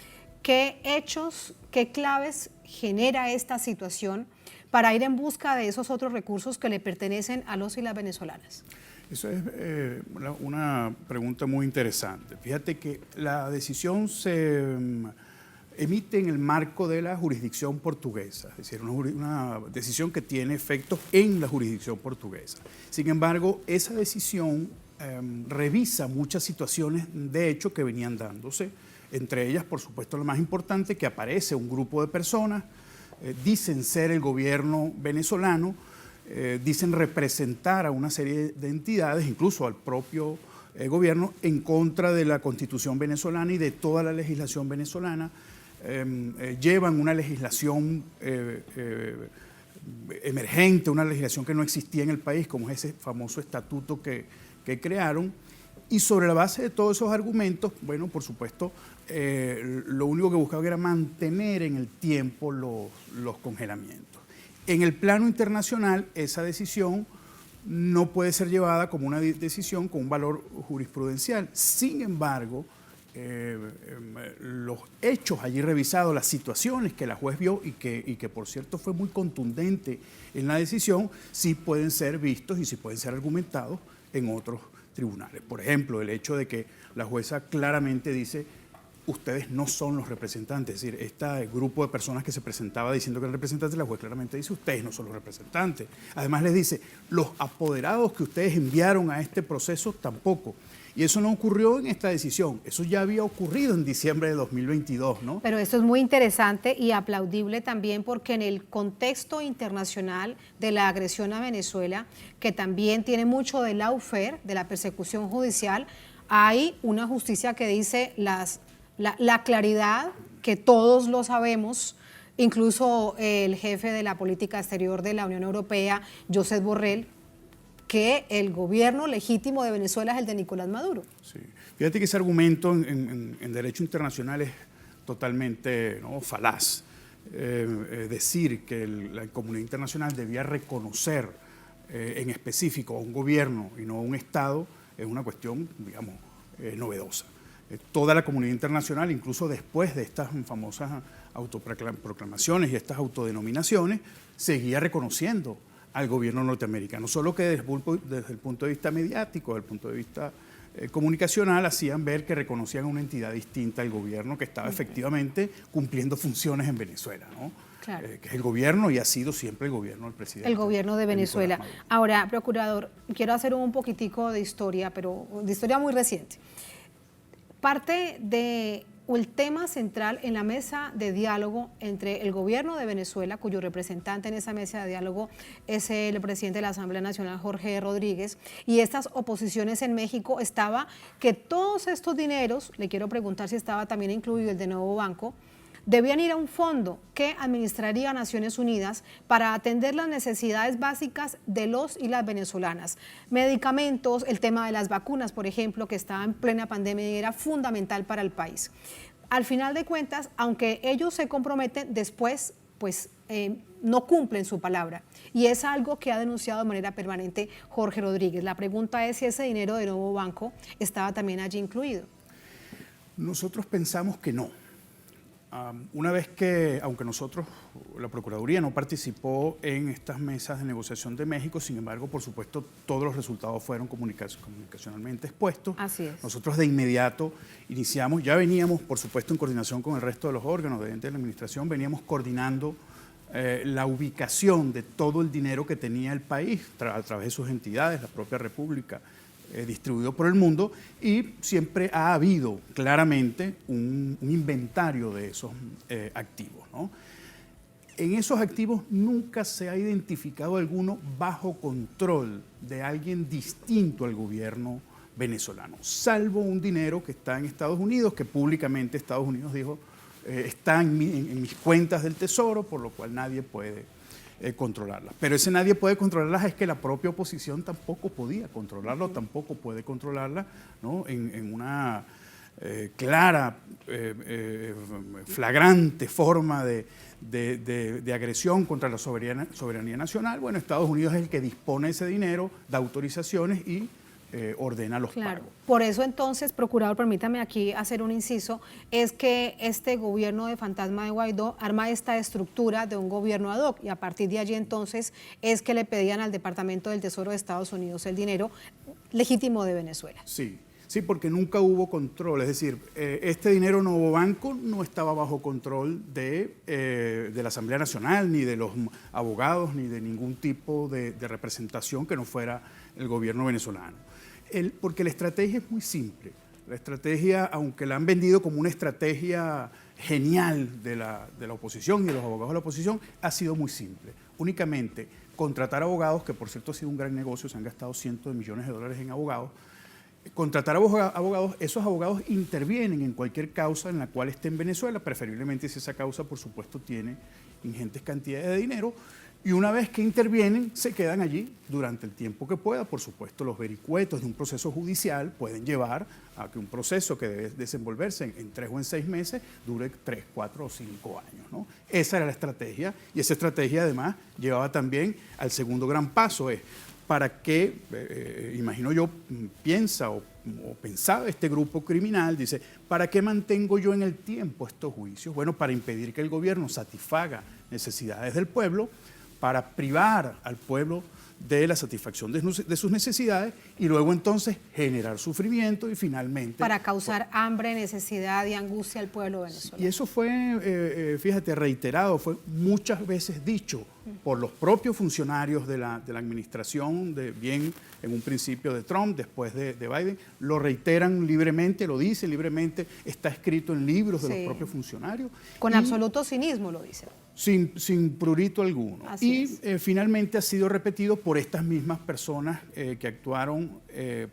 ¿qué hechos, qué claves genera esta situación para ir en busca de esos otros recursos que le pertenecen a los y las venezolanas? Eso es una pregunta muy interesante. Fíjate que la decisión se emite en el marco de la jurisdicción portuguesa, es decir, una decisión que tiene efectos en la jurisdicción portuguesa. Sin embargo, esa decisión revisa muchas situaciones de hecho que venían dándose, entre ellas, por supuesto, la más importante, que aparece un grupo de personas, dicen ser el gobierno venezolano, dicen representar a una serie de entidades, incluso al propio gobierno, en contra de la Constitución venezolana y de toda la legislación venezolana. Llevan una legislación emergente, una legislación que no existía en el país, como es ese famoso estatuto que crearon. Y sobre la base de todos esos argumentos, bueno, por supuesto, lo único que buscaban era mantener en el tiempo los congelamientos. En el plano internacional, esa decisión no puede ser llevada como una decisión con un valor jurisprudencial. Sin embargo, los hechos allí revisados, las situaciones que la juez vio y que por cierto fue muy contundente en la decisión, sí pueden ser vistos y sí pueden ser argumentados en otros tribunales. Por ejemplo, el hecho de que la jueza claramente dice ustedes no son los representantes. Es decir, este grupo de personas que se presentaba diciendo que eran representantes, la juez claramente dice, ustedes no son los representantes. Además les dice, los apoderados que ustedes enviaron a este proceso tampoco. Y eso no ocurrió en esta decisión, eso ya había ocurrido en diciembre de 2022, ¿no? Pero esto es muy interesante y aplaudible también porque en el contexto internacional de la agresión a Venezuela, que también tiene mucho de lawfare, de la persecución judicial, hay una justicia que dice la claridad, que todos lo sabemos, incluso el jefe de la política exterior de la Unión Europea, Josep Borrell, que el gobierno legítimo de Venezuela es el de Nicolás Maduro. Sí. Fíjate que ese argumento en derecho internacional es totalmente, ¿no?, falaz. Decir que la comunidad internacional debía reconocer en específico a un gobierno y no a un Estado es una cuestión, digamos, novedosa. Toda la comunidad internacional, incluso después de estas famosas autoproclamaciones y estas autodenominaciones, seguía reconociendo al gobierno norteamericano, solo que desde el punto de vista mediático, desde el punto de vista comunicacional, hacían ver que reconocían una entidad distinta al gobierno que estaba efectivamente cumpliendo funciones en Venezuela, ¿no? Claro. Que es el gobierno y ha sido siempre el gobierno del presidente. El gobierno de Venezuela. Ahora, procurador, quiero hacer un poquitico de historia, pero de historia muy reciente. Parte de el tema central en la mesa de diálogo entre el gobierno de Venezuela, cuyo representante en esa mesa de diálogo es el presidente de la Asamblea Nacional, Jorge Rodríguez, y estas oposiciones en México, estaba que todos estos dineros, le quiero preguntar si estaba también incluido el de Nuevo Banco, debían ir a un fondo que administraría Naciones Unidas para atender las necesidades básicas de los y las venezolanas. Medicamentos, el tema de las vacunas, por ejemplo, que estaba en plena pandemia y era fundamental para el país. Al final de cuentas, aunque ellos se comprometen, después pues no cumplen su palabra. Y es algo que ha denunciado de manera permanente Jorge Rodríguez. La pregunta es si ese dinero de Nuevo Banco estaba también allí incluido. Nosotros pensamos que no. Una vez que, aunque la Procuraduría no participó en estas mesas de negociación de México, sin embargo, por supuesto, todos los resultados fueron comunicacionalmente expuestos. Así es. Nosotros de inmediato iniciamos, ya veníamos, por supuesto, en coordinación con el resto de los órganos de la administración, veníamos coordinando la ubicación de todo el dinero que tenía el país a través de sus entidades, la propia República, distribuido por el mundo, y siempre ha habido claramente un inventario de esos activos, ¿no? En esos activos nunca se ha identificado alguno bajo control de alguien distinto al gobierno venezolano, salvo un dinero que está en Estados Unidos, que públicamente Estados Unidos dijo está en mis cuentas del Tesoro, por lo cual nadie puede controlarlas. Pero ese nadie puede controlarlas es que la propia oposición tampoco podía controlarlo, tampoco puede controlarla, ¿no? En una clara, flagrante forma de agresión contra la soberanía nacional. Bueno, Estados Unidos es el que dispone ese dinero, da autorizaciones y ordena los pagos. Por eso entonces, procurador, permítame aquí hacer un inciso, es que este gobierno de fantasma de Guaidó arma esta estructura de un gobierno ad hoc y a partir de allí entonces es que le pedían al Departamento del Tesoro de Estados Unidos el dinero legítimo de Venezuela. Sí, sí, porque nunca hubo control, es decir, este dinero Nuevo Banco no estaba bajo control de la Asamblea Nacional, ni de los abogados, ni de ningún tipo de representación que no fuera el gobierno venezolano. Porque la estrategia es muy simple. La estrategia, aunque la han vendido como una estrategia genial de la oposición y de los abogados de la oposición, ha sido muy simple. Únicamente contratar abogados, que por cierto ha sido un gran negocio, se han gastado cientos de millones de dólares en abogados. Contratar abogados, esos abogados intervienen en cualquier causa en la cual esté en Venezuela, preferiblemente si esa causa, por supuesto, tiene ingentes cantidades de dinero, y una vez que intervienen, se quedan allí durante el tiempo que pueda. Por supuesto, los vericuetos de un proceso judicial pueden llevar a que un proceso que debe desenvolverse en 3 o en 6 meses dure 3, 4 o 5 años, ¿no? Esa era la estrategia, y esa estrategia además llevaba también al segundo gran paso, es para qué, imagino yo, piensa o pensaba este grupo criminal, dice, ¿para qué mantengo yo en el tiempo estos juicios? Bueno, para impedir que el gobierno satisfaga necesidades del pueblo, para privar al pueblo de la satisfacción de sus necesidades y luego entonces generar sufrimiento y finalmente... Para causar hambre, necesidad y angustia al pueblo venezolano. Y eso fue, fíjate, reiterado, fue muchas veces dicho por los propios funcionarios de la administración, bien en un principio de Trump, después de Biden, lo reiteran libremente, lo dicen libremente, está escrito en libros de los propios funcionarios. Con absoluto cinismo lo dicen. Sin prurito alguno. Así y finalmente ha sido repetido por estas mismas personas que actuaron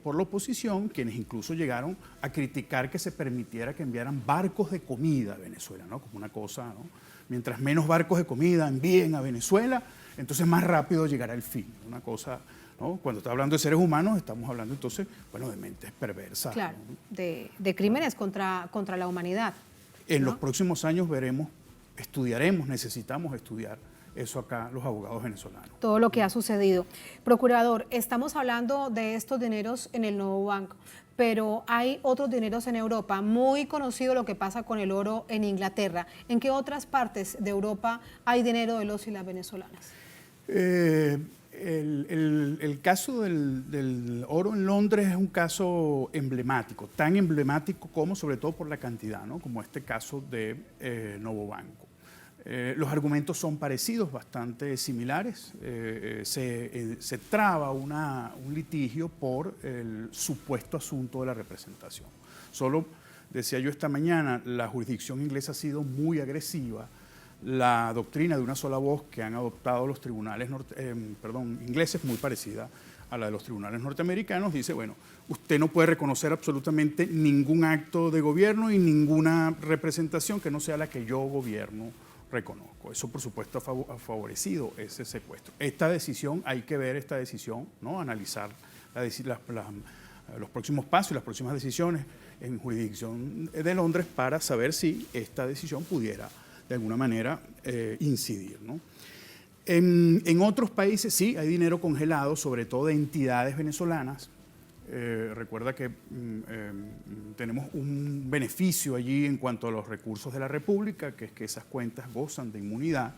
por la oposición, quienes incluso llegaron a criticar que se permitiera que enviaran barcos de comida a Venezuela, ¿no? Como una cosa, ¿no? Mientras menos barcos de comida envíen a Venezuela, entonces más rápido llegará el fin. Una cosa, ¿no? Cuando está hablando de seres humanos, estamos hablando entonces, bueno, de mentes perversas. Claro, ¿no? de crímenes contra la humanidad. En los próximos años necesitamos estudiar eso acá los abogados venezolanos. Todo lo que ha sucedido. Procurador, estamos hablando de estos dineros en el nuevo banco, pero hay otros dineros en Europa. Muy conocido lo que pasa con el oro en Inglaterra. ¿En qué otras partes de Europa hay dinero de los y las venezolanas? El caso del oro en Londres es un caso emblemático, tan emblemático como sobre todo por la cantidad, ¿no? Como este caso de Novo Banco. Los argumentos son parecidos, bastante similares. Se traba un litigio por el supuesto asunto de la representación. Solo, decía yo esta mañana, la jurisdicción inglesa ha sido muy agresiva. La doctrina de una sola voz que han adoptado los tribunales ingleses, muy parecida a la de los tribunales norteamericanos, dice, bueno, usted no puede reconocer absolutamente ningún acto de gobierno y ninguna representación que no sea la que yo, gobierno, reconozco. Eso, por supuesto, ha favorecido ese secuestro. Esta decisión, hay que ver esta decisión, ¿no? Analizar los próximos pasos y las próximas decisiones en jurisdicción de Londres para saber si esta decisión pudiera, de alguna manera, incidir, ¿no? En otros países sí hay dinero congelado, sobre todo de entidades venezolanas. Recuerda que tenemos un beneficio allí en cuanto a los recursos de la República, que es que esas cuentas gozan de inmunidad,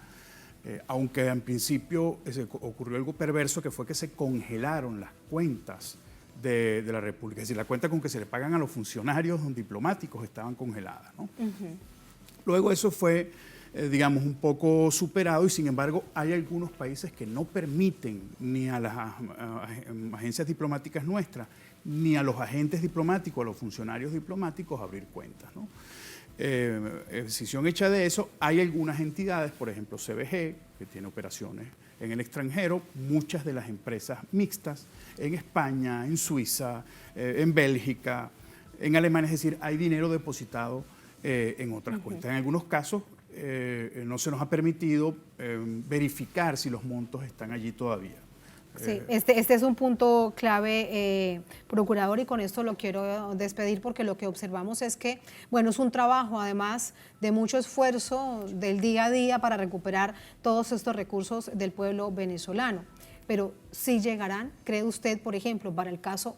aunque en principio ocurrió algo perverso, que fue que se congelaron las cuentas de la República. Es decir, la cuenta con que se le pagan a los funcionarios diplomáticos estaban congeladas, ¿no? Luego eso fue, digamos, un poco superado y sin embargo hay algunos países que no permiten ni a las agencias diplomáticas nuestras, ni a los agentes diplomáticos, a los funcionarios diplomáticos abrir cuentas, ¿no? Decisión hecha de eso, hay algunas entidades, por ejemplo CBG, que tiene operaciones en el extranjero, muchas de las empresas mixtas, en España, en Suiza, en Bélgica, en Alemania, es decir, hay dinero depositado en otras cuentas. En algunos casos no se nos ha permitido verificar si los montos están allí todavía. Sí, este es un punto clave, procurador, y con esto lo quiero despedir porque lo que observamos es que, bueno, es un trabajo además de mucho esfuerzo del día a día para recuperar todos estos recursos del pueblo venezolano. Pero ¿sí llegarán? ¿Cree usted, por ejemplo, para el caso?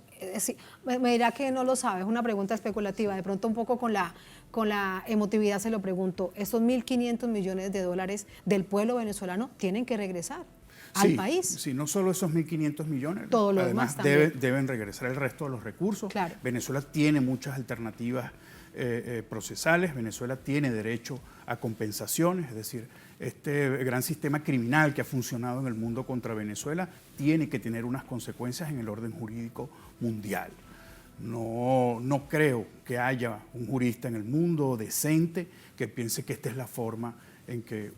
Me dirá que no lo sabe, es una pregunta especulativa, de pronto un poco con la emotividad se lo pregunto. Estos 1.500 millones de dólares del pueblo venezolano tienen que regresar al país. Sí, no solo esos 1.500 millones, todo lo además deben regresar el resto de los recursos. Claro. Venezuela tiene muchas alternativas procesales, Venezuela tiene derecho a compensaciones, es decir, este gran sistema criminal que ha funcionado en el mundo contra Venezuela tiene que tener unas consecuencias en el orden jurídico mundial. No creo que haya un jurista en el mundo decente que piense que esta es la forma en que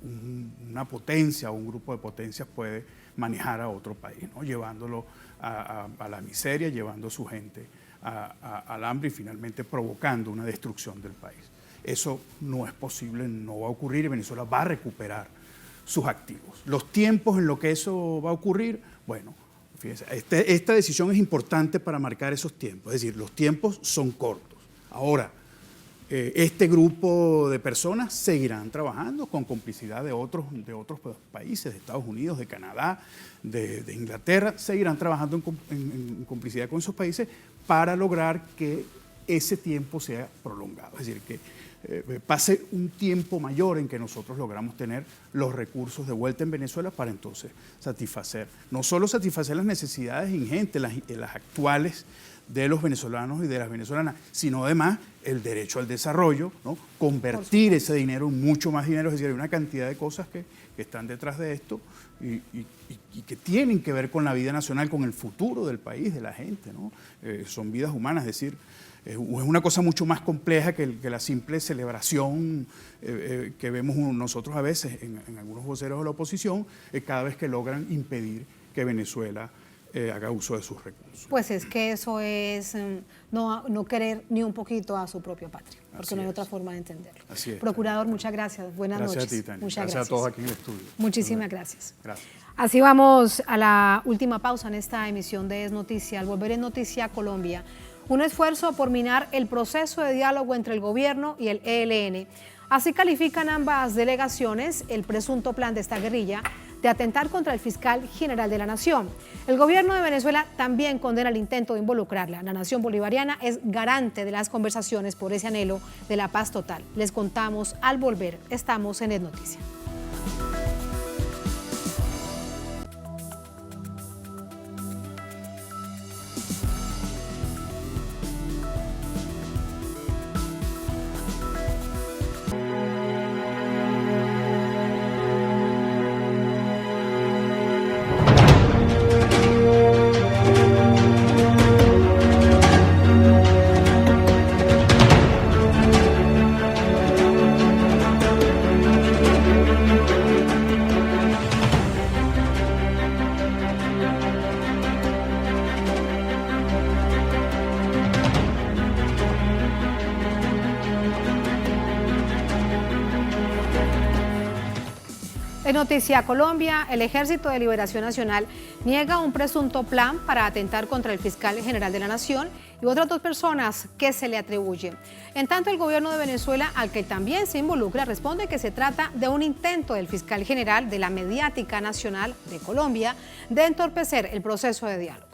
una potencia o un grupo de potencias puede manejar a otro país, ¿no? Llevándolo a la miseria, llevando a su gente al hambre y finalmente provocando una destrucción del país. Eso no es posible, no va a ocurrir y Venezuela va a recuperar sus activos. Los tiempos en los que eso va a ocurrir, bueno, fíjense, esta decisión es importante para marcar esos tiempos, es decir, los tiempos son cortos. Ahora, este grupo de personas seguirán trabajando con complicidad de otros países, de Estados Unidos, de Canadá, de Inglaterra, seguirán trabajando en complicidad con esos países para lograr que ese tiempo sea prolongado. Es decir, que pase un tiempo mayor en que nosotros logramos tener los recursos de vuelta en Venezuela para entonces no solo satisfacer las necesidades ingentes, las actuales de los venezolanos y de las venezolanas, sino además el derecho al desarrollo, ¿no? Convertir ese dinero en mucho más dinero. Es decir, hay una cantidad de cosas que están detrás de esto y que tienen que ver con la vida nacional, con el futuro del país, de la gente, ¿no? Son vidas humanas, es decir, es una cosa mucho más compleja que la simple celebración que vemos nosotros a veces en algunos voceros de la oposición, cada vez que logran impedir que Venezuela haga uso de sus recursos. Pues es que eso es no querer ni un poquito a su propia patria, porque no hay otra forma de entenderlo. Así es. Procurador, muchas gracias. Buenas noches. Gracias a ti, Tania. Muchas gracias a todos aquí en el estudio. Muchísimas gracias. Gracias. Así vamos a la última pausa en esta emisión de Es Noticia. Al volver en Noticia Colombia, un esfuerzo por minar el proceso de diálogo entre el gobierno y el ELN. Así califican ambas delegaciones el presunto plan de esta guerrilla de atentar contra el fiscal general de la Nación. El gobierno de Venezuela también condena el intento de involucrarla. La Nación Bolivariana es garante de las conversaciones por ese anhelo de la paz total. Les contamos al volver. Estamos en Es Noticia. En Noticia Colombia, el Ejército de Liberación Nacional niega un presunto plan para atentar contra el fiscal general de la Nación y otras 2 personas que se le atribuyen. En tanto, el gobierno de Venezuela, al que también se involucra, responde que se trata de un intento del fiscal general de la Mediática Nacional de Colombia de entorpecer el proceso de diálogo.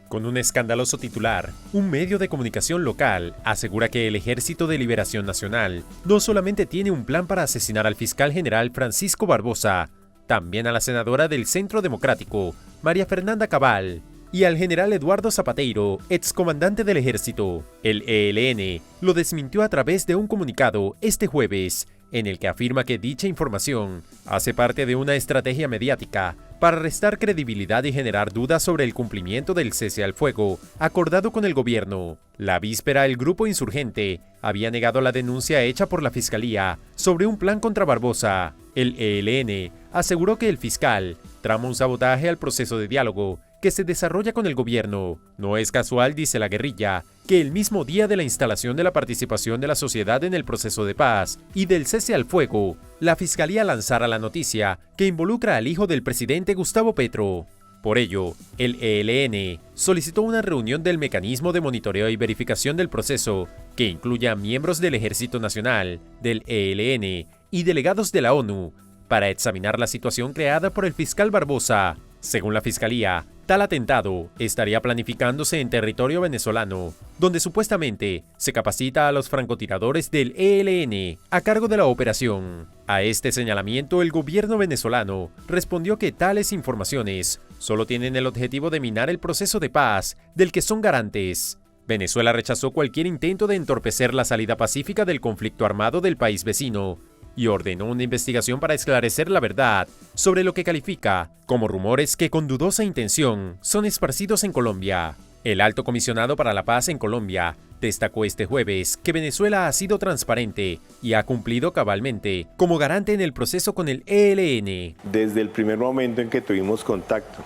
Con un escandaloso titular, un medio de comunicación local asegura que el Ejército de Liberación Nacional no solamente tiene un plan para asesinar al fiscal general Francisco Barbosa, también a la senadora del Centro Democrático, María Fernanda Cabal, y al general Eduardo Zapateiro, excomandante del Ejército. El ELN lo desmintió a través de un comunicado este jueves, en el que afirma que dicha información hace parte de una estrategia mediática para restar credibilidad y generar dudas sobre el cumplimiento del cese al fuego acordado con el gobierno. La víspera, el grupo insurgente había negado la denuncia hecha por la Fiscalía sobre un plan contra Barbosa. El ELN aseguró que el fiscal trama un sabotaje al proceso de diálogo que se desarrolla con el gobierno. No es casual, dice la guerrilla, que el mismo día de la instalación de la participación de la sociedad en el proceso de paz y del cese al fuego, la Fiscalía lanzara la noticia que involucra al hijo del presidente Gustavo Petro. Por ello, el ELN solicitó una reunión del mecanismo de monitoreo y verificación del proceso, que incluya a miembros del Ejército Nacional, del ELN y delegados de la ONU, para examinar la situación creada por el fiscal Barbosa. Según la Fiscalía, tal atentado estaría planificándose en territorio venezolano, donde supuestamente se capacita a los francotiradores del ELN a cargo de la operación. A este señalamiento, el gobierno venezolano respondió que tales informaciones solo tienen el objetivo de minar el proceso de paz del que son garantes. Venezuela rechazó cualquier intento de entorpecer la salida pacífica del conflicto armado del país vecino y ordenó una investigación para esclarecer la verdad sobre lo que califica como rumores que con dudosa intención son esparcidos en Colombia. El alto comisionado para la paz en Colombia destacó este jueves que Venezuela ha sido transparente y ha cumplido cabalmente como garante en el proceso con el ELN. Desde el primer momento en que tuvimos contacto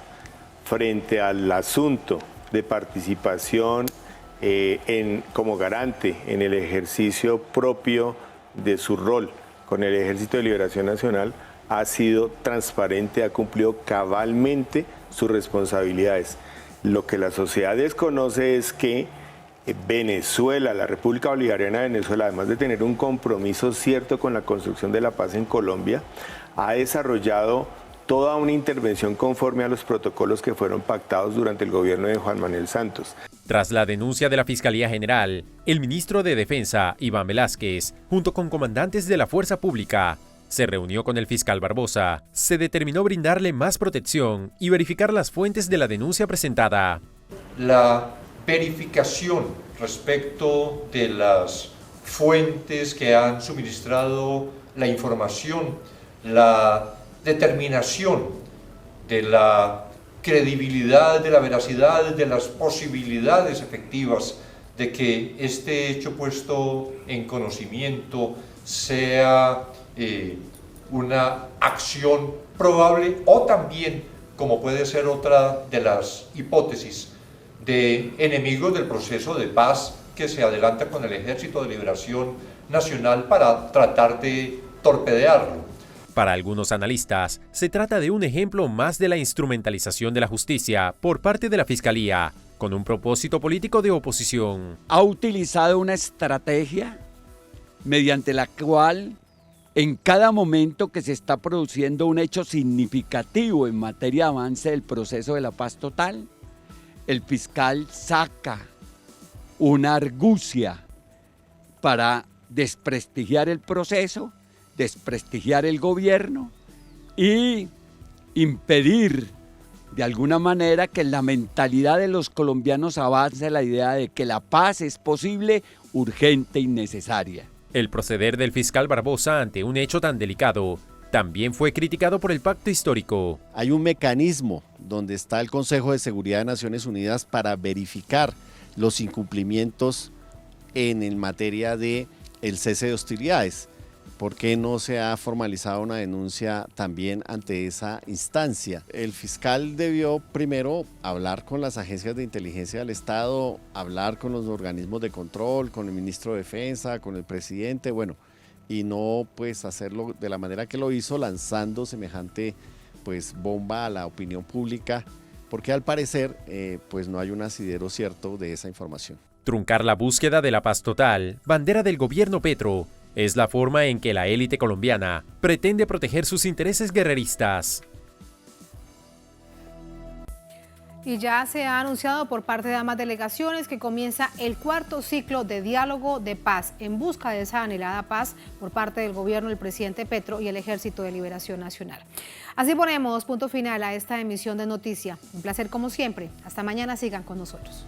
frente al asunto de participación como garante en el ejercicio propio de su rol con el Ejército de Liberación Nacional, ha sido transparente, ha cumplido cabalmente sus responsabilidades. Lo que la sociedad desconoce es que Venezuela, la República Bolivariana de Venezuela, además de tener un compromiso cierto con la construcción de la paz en Colombia, ha desarrollado toda una intervención conforme a los protocolos que fueron pactados durante el gobierno de Juan Manuel Santos. Tras la denuncia de la Fiscalía General, el ministro de Defensa, Iván Velázquez, junto con comandantes de la Fuerza Pública, se reunió con el fiscal Barbosa. Se determinó brindarle más protección y verificar las fuentes de la denuncia presentada. La verificación respecto de las fuentes que han suministrado la información, la determinación de la credibilidad, de la veracidad, de las posibilidades efectivas de que este hecho puesto en conocimiento sea una acción probable o también, como puede ser otra de las hipótesis, de enemigos del proceso de paz que se adelanta con el Ejército de Liberación Nacional para tratar de torpedearlo. Para algunos analistas, se trata de un ejemplo más de la instrumentalización de la justicia por parte de la Fiscalía, con un propósito político de oposición. Ha utilizado una estrategia mediante la cual en cada momento que se está produciendo un hecho significativo en materia de avance del proceso de la paz total, el fiscal saca una argucia para desprestigiar el proceso, desprestigiar el gobierno y impedir de alguna manera que en la mentalidad de los colombianos avance la idea de que la paz es posible, urgente y necesaria. El proceder del fiscal Barbosa ante un hecho tan delicado también fue criticado por el pacto histórico. Hay un mecanismo donde está el Consejo de Seguridad de Naciones Unidas para verificar los incumplimientos en materia de el cese de hostilidades. ¿Por qué no se ha formalizado una denuncia también ante esa instancia? El fiscal debió primero hablar con las agencias de inteligencia del Estado, hablar con los organismos de control, con el ministro de Defensa, con el presidente, bueno, y no pues hacerlo de la manera que lo hizo, lanzando semejante pues bomba a la opinión pública, porque al parecer pues no hay un asidero cierto de esa información. Truncar la búsqueda de la paz total, bandera del gobierno Petro, es la forma en que la élite colombiana pretende proteger sus intereses guerreristas. Y ya se ha anunciado por parte de ambas delegaciones que comienza el cuarto ciclo de diálogo de paz en busca de esa anhelada paz por parte del gobierno del presidente Petro y el Ejército de Liberación Nacional. Así ponemos punto final a esta emisión de Noticia. Un placer como siempre. Hasta mañana, sigan con nosotros.